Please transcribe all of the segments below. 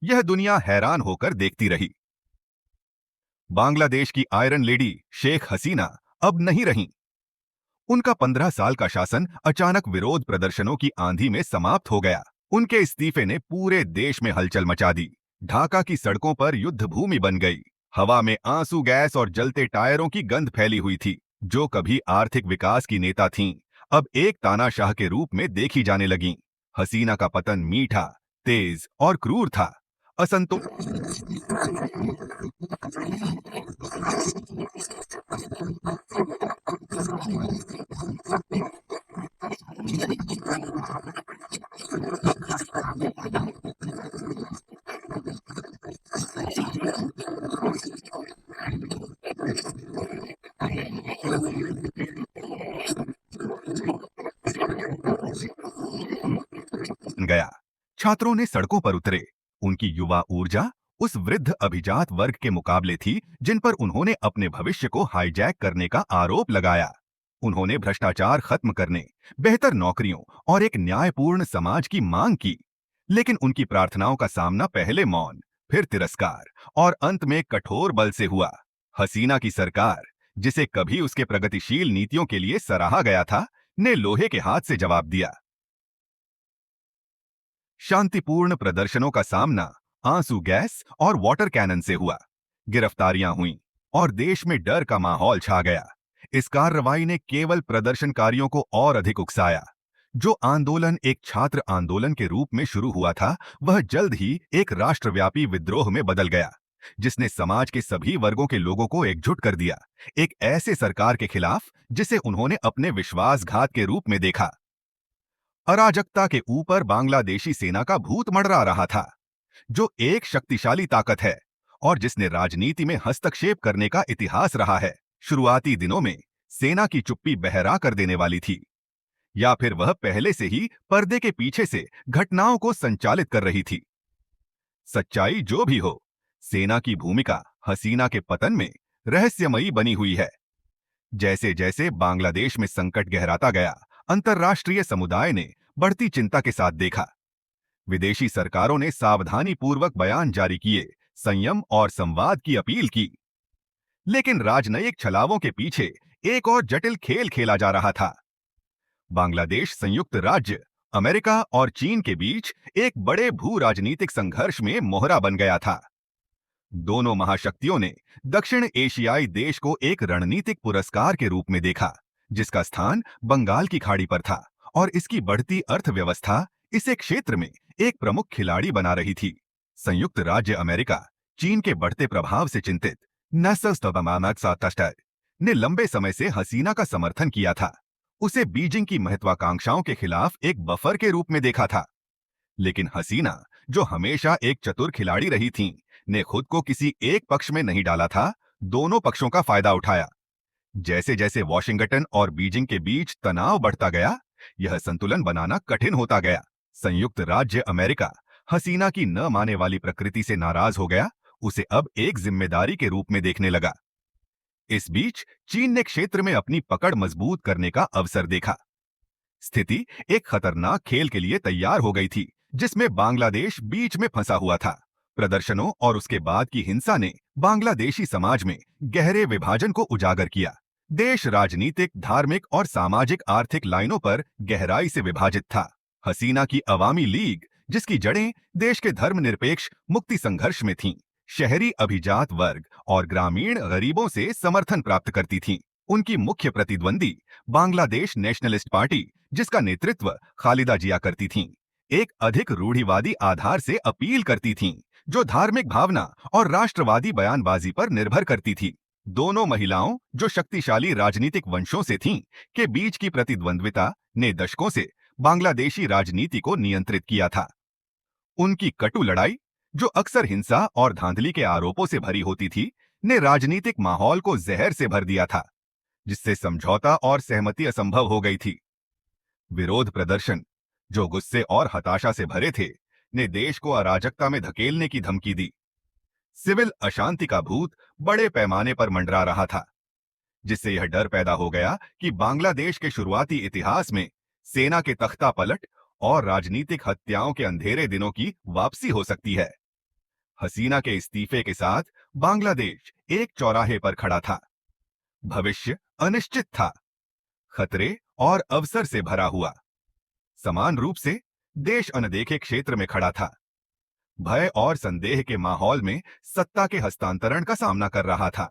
यह दुनिया हैरान होकर देखती रही। बांग्लादेश की आयरन लेडी शेख हसीना अब नहीं रहीं। उनका 15 साल का शासन अचानक विरोध प्रदर्शनों की आंधी में समाप्त हो गया। उनके इस्तीफे ने पूरे देश में हलचल मचा दी। ढाका की सड़कों पर युद्ध भूमि बन गई। हवा में आंसू गैस और जलते टायरों की गंध फैली हुई थी। जो कभी आर्थिक विकास की नेता थीं, अब एक तानाशाह के रूप में देखी जाने लगीं। हसीना का पतन मीठा, तेज और क्रूर था। असंतोष गया। छात्रों ने सड़कों पर उतरे। उनकी युवा ऊर्जा उस वृद्ध अभिजात वर्ग के मुकाबले थी जिन पर उन्होंने अपने भविष्य को हाईजैक करने का आरोप लगाया। उन्होंने भ्रष्टाचार खत्म करने, बेहतर नौकरियों और एक न्यायपूर्ण समाज की मांग की। लेकिन उनकी प्रार्थनाओं का सामना पहले मौन, फिर तिरस्कार और अंत में कठोर बल से हुआ। हसीना की सरकार, जिसे कभी उसके प्रगतिशील नीतियों के लिए सराहा गया था, ने लोहे के हाथ से जवाब दिया। शांतिपूर्ण प्रदर्शनों का सामना आंसू गैस और वाटर कैनन से हुआ। गिरफ्तारियां हुईं और देश में डर का माहौल छा गया। इस कार्रवाई ने केवल प्रदर्शनकारियों को और अधिक उकसाया। जो आंदोलन एक छात्र आंदोलन के रूप में शुरू हुआ था, वह जल्द ही एक राष्ट्रव्यापी विद्रोह में बदल गया, जिसने समाज के सभी वर्गों के लोगों को एकजुट कर दिया, एक ऐसे सरकार के खिलाफ जिसे उन्होंने अपने विश्वासघात के रूप में देखा। अराजकता के ऊपर बांग्लादेशी सेना का भूत मंडरा रहा था, जो एक शक्तिशाली ताकत है और जिसने राजनीति में हस्तक्षेप करने का इतिहास रहा है। शुरुआती दिनों में सेना की चुप्पी बहरा कर देने वाली थी, या फिर वह पहले से ही पर्दे के पीछे से घटनाओं को संचालित कर रही थी। सच्चाई जो भी हो, सेना की भूमिका हसीना के पतन में रहस्यमयी बनी हुई है। जैसे जैसे बांग्लादेश में संकट गहराता गया, अंतर्राष्ट्रीय समुदाय ने बढ़ती चिंता के साथ देखा। विदेशी सरकारों ने सावधानी पूर्वक बयान जारी किए, संयम और संवाद की अपील की। लेकिन राजनयिक छलावों के पीछे एक और जटिल खेल खेला जा रहा था। बांग्लादेश संयुक्त राज्य, अमेरिका और चीन के बीच एक बड़े भू राजनीतिक संघर्ष में मोहरा बन गया था। दोनों महाशक्तियों ने दक्षिण एशियाई देश को एक रणनीतिक पुरस्कार के रूप में देखा, जिसका स्थान बंगाल की खाड़ी पर था, और इसकी बढ़ती अर्थव्यवस्था इसे क्षेत्र में एक प्रमुख खिलाड़ी बना रही थी। संयुक्त राज्य अमेरिका चीन के बढ़ते प्रभाव से चिंतित ने लंबे समय से हसीना का समर्थन किया था। उसे बीजिंग की महत्वाकांक्षाओं के खिलाफ एक बफर के रूप में देखा था। लेकिन हसीना, जो हमेशा एक चतुर खिलाड़ी रही थीं, ने खुद को किसी एक पक्ष में नहीं डाला था, दोनों पक्षों का फायदा उठाया। जैसे जैसे वॉशिंगटन और बीजिंग के बीच तनाव बढ़ता गया, यह संतुलन बनाना कठिन होता गया। संयुक्त राज्य अमेरिका हसीना की न माने वाली प्रकृति से नाराज हो गया, उसे अब एक जिम्मेदारी के रूप में देखने लगा। इस बीच चीन ने क्षेत्र में अपनी पकड़ मजबूत करने का अवसर देखा। स्थिति एक खतरनाक खेल के लिए तैयार हो गई थी, जिसमें बांग्लादेश बीच में फंसा हुआ था। प्रदर्शनों और उसके बाद की हिंसा ने बांग्लादेशी समाज में गहरे विभाजन को उजागर किया। देश राजनीतिक, धार्मिक और सामाजिक आर्थिक लाइनों पर गहराई से विभाजित था। हसीना की अवामी लीग, जिसकी जड़ें देश के धर्मनिरपेक्ष मुक्ति संघर्ष में थीं, शहरी अभिजात वर्ग और ग्रामीण गरीबों से समर्थन प्राप्त करती थीं। उनकी मुख्य प्रतिद्वंदी बांग्लादेश नेशनलिस्ट पार्टी, जिसका नेतृत्व खालिदा जिया करती थीं, एक अधिक रूढ़िवादी आधार से अपील करती थीं, जो धार्मिक भावना और राष्ट्रवादी बयानबाजी पर निर्भर करती थी। दोनों महिलाओं, जो शक्तिशाली राजनीतिक वंशों से थीं, के बीच की प्रतिद्वंद्विता ने दशकों से बांग्लादेशी राजनीति को नियंत्रित किया था। उनकी कटु लड़ाई, जो अक्सर हिंसा और धांधली के आरोपों से भरी होती थी, ने राजनीतिक माहौल को जहर से भर दिया था, जिससे समझौता और सहमति असंभव हो गई थी। विरोध प्रदर्शन, जो गुस्से और हताशा से भरे थे, ने देश को अराजकता में धकेलने की धमकी दी। सिविल अशांति का भूत बड़े पैमाने पर मंडरा रहा था, जिससे यह डर पैदा हो गया कि बांग्लादेश के शुरुआती इतिहास में सेना के तख्ता पलट और राजनीतिक हत्याओं के अंधेरे दिनों की वापसी हो सकती है। हसीना के इस्तीफे के साथ बांग्लादेश एक चौराहे पर खड़ा था। भविष्य अनिश्चित था, खतरे और अवसर से भरा हुआ। समान रूप से देश अनदेखे क्षेत्र में खड़ा था। भय और संदेह के माहौल में सत्ता के हस्तांतरण का सामना कर रहा था।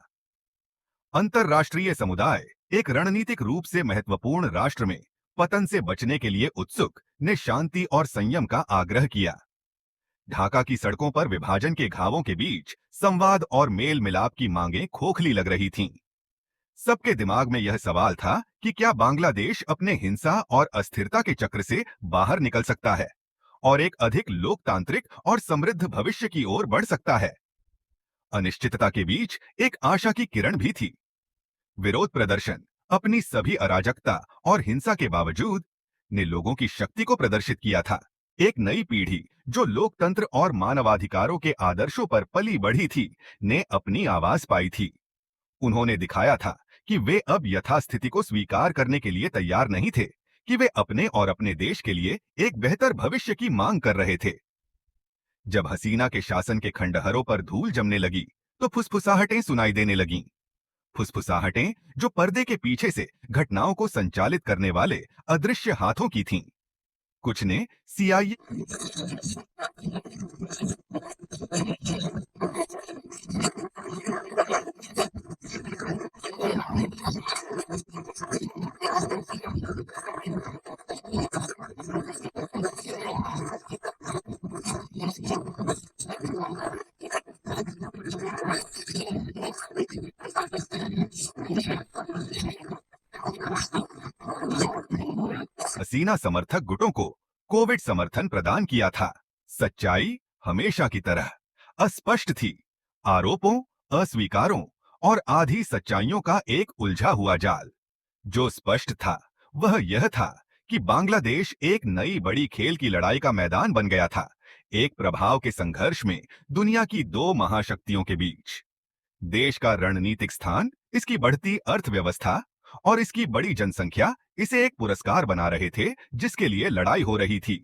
अंतर्राष्ट्रीय समुदाय एक रणनीतिक रूप से महत्वपूर्ण राष्ट्र में पतन से बचने के लिए उत्सुक ने शांति और संयम का आग्रह किया। ढाका की सड़कों पर विभाजन के घावों के बीच संवाद और मेल मिलाप की मांगें खोखली लग रही थीं। सबके दिमाग में यह सवाल था कि क्या बांग्लादेश अपने हिंसा और अस्थिरता के चक्र से बाहर निकल सकता है और एक अधिक लोकतांत्रिक और समृद्ध भविष्य की ओर बढ़ सकता है। अनिश्चितता के बीच एक आशा की किरण भी थी। विरोध प्रदर्शन अपनी सभी अराजकता और हिंसा के बावजूद ने लोगों की शक्ति को प्रदर्शित किया था। एक नई पीढ़ी जो लोकतंत्र और मानवाधिकारों के आदर्शों पर पली बढ़ी थी ने अपनी आवाज पाई थी। उन्होंने दिखाया था कि वे अब यथास्थिति को स्वीकार करने के लिए तैयार नहीं थे, कि वे अपने और अपने देश के लिए एक बेहतर भविष्य की मांग कर रहे थे। जब हसीना के शासन के खंडहरों पर धूल जमने लगी तो फुसफुसाहटें सुनाई देने लगीं। फुसफुसाहटें जो पर्दे के पीछे से घटनाओं को संचालित करने वाले अदृश्य हाथों की थीं। कुछ ने सीआईए हसीना समर्थक गुटों को कोविड समर्थन प्रदान किया था। सच्चाई हमेशा की तरह अस्पष्ट थी। आरोपों, अस्वीकारों और आधी सच्चाइयों का एक उलझा हुआ जाल। जो स्पष्ट था वह यह था कि बांग्लादेश एक नई बड़ी खेल की लड़ाई का मैदान बन गया था, एक प्रभाव के संघर्ष में दुनिया की दो महाशक्तियों के बीच। देश का रणनीतिक स्थान, इसकी बढ़ती अर्थव्यवस्था और इसकी बड़ी जनसंख्या इसे एक पुरस्कार बना रहे थे जिसके लिए लड़ाई हो रही थी।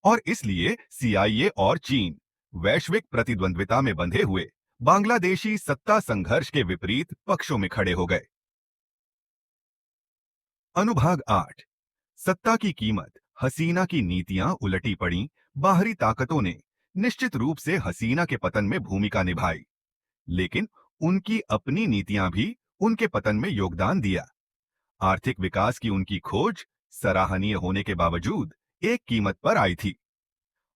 और इसलिए सीआईए और चीन वैश्विक प्रतिद्वंद्विता में बंधे हुए बांग्लादेशी सत्ता संघर्ष के विपरीत पक्षों में खड़े हो गए। अनुभाग 8। सत्ता की कीमत। हसीना की नीतियां उलटी पड़ी। बाहरी ताकतों ने निश्चित रूप से हसीना के पतन में भूमिका निभाई, लेकिन उनकी अपनी नीतियां भी उनके पतन में योगदान दिया। आर्थिक विकास की उनकी खोज सराहनीय होने के बावजूद एक कीमत पर आई थी।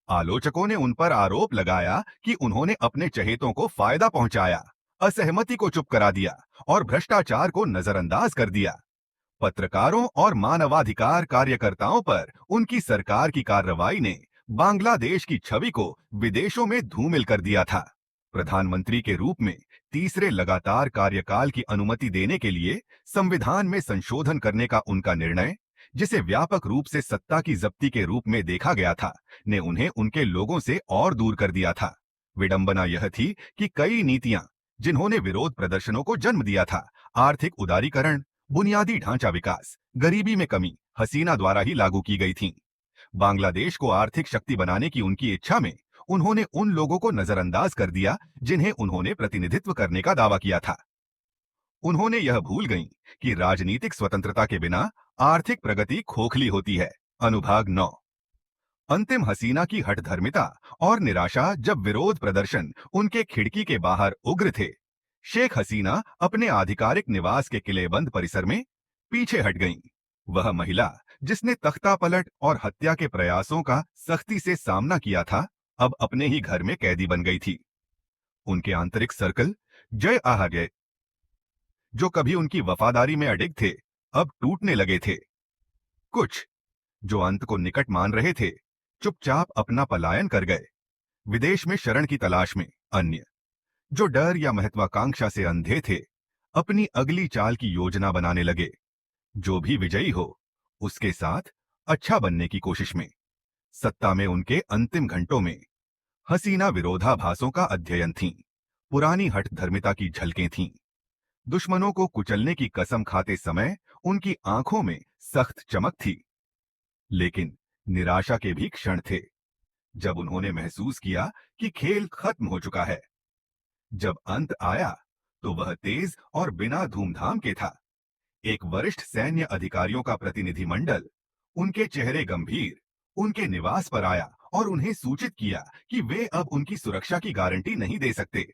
आलोचकों ने उन पर आरोप लगाया कि उन्होंने अपने चहेतों को फायदा पहुंचाया, असहमति को चुप करा दिया और भ्रष्टाचार को नजरअंदाज कर दिया। पत्रकारों और मानवाधिकार कार्यकर्ताओं पर उनकी सरकार की कार्रवाई ने बांग्लादेश की छवि को विदेशों में धूमिल कर दिया था। प्रधानमंत्री के रूप में तीसरे लगातार कार्यकाल की अनुमति देने के लिए संविधान में संशोधन करने का उनका निर्णय, जिसे व्यापक रूप से सत्ता की जब्ती के रूप में देखा गया था, ने उन्हें उनके लोगों से और दूर कर दिया था। विडंबना यह थी कि कई नीतियां जिन्होंने विरोध प्रदर्शनों को जन्म दिया था, आर्थिक उदारीकरण, बुनियादी ढांचा विकास, गरीबी में कमी, हसीना द्वारा ही लागू की गई थीं। बांग्लादेश को आर्थिक शक्ति बनाने की उनकी इच्छा में उन्होंने उन लोगों को नजरअंदाज कर दिया जिन्हें उन्होंने प्रतिनिधित्व करने का दावा किया था। उन्होंने यह भूल गईं कि राजनीतिक स्वतंत्रता के बिना आर्थिक प्रगति खोखली होती है। अनुभाग 9। अंतिम। हसीना की हठधर्मिता और निराशा। जब विरोध प्रदर्शन उनके खिड़की के बाहर उग्र थे, शेख हसीना अपने आधिकारिक निवास के किलेबंद परिसर में पीछे हट गईं। वह महिला जिसने तख्तापलट और हत्या के प्रयासों का सख्ती से सामना किया था, अब अपने ही घर में कैदी बन गई थी। उनके आंतरिक सर्कल, जय आह गए, जो कभी उनकी वफादारी में अडिग थे, अब टूटने लगे थे। कुछ जो अंत को निकट मान रहे थे, चुपचाप अपना पलायन कर गए, विदेश में शरण की तलाश में। अन्य जो डर या महत्वाकांक्षा से अंधे थे, अपनी अगली चाल की योजना बनाने लगे। जो भी विजयी हो, उसके साथ अच्छा बनने की कोशिश में। सत्ता में उनके अंतिम घंटों में हसीना विरोधाभासों का अध्ययन थीं, पुरानी हठधर्मिता की झलकें थीं। दुश्मनों को कुचलने की कसम खाते समय उनकी आंखों में सख्त चमक थी, लेकिन निराशा के भी क्षण थे। जब उन्होंने महसूस किया कि खेल खत्म हो चुका है। जब अंत आया तो वह तेज और बिना धूमधाम के था। एक वरिष्ठ सैन्य अधिकारियों का प्रतिनिधिमंडल, उनके चेहरे गंभीर, उनके निवास पर आया और उन्हें सूचित किया कि वे अब उनकी सुरक्षा की गारंटी नहीं दे सकते।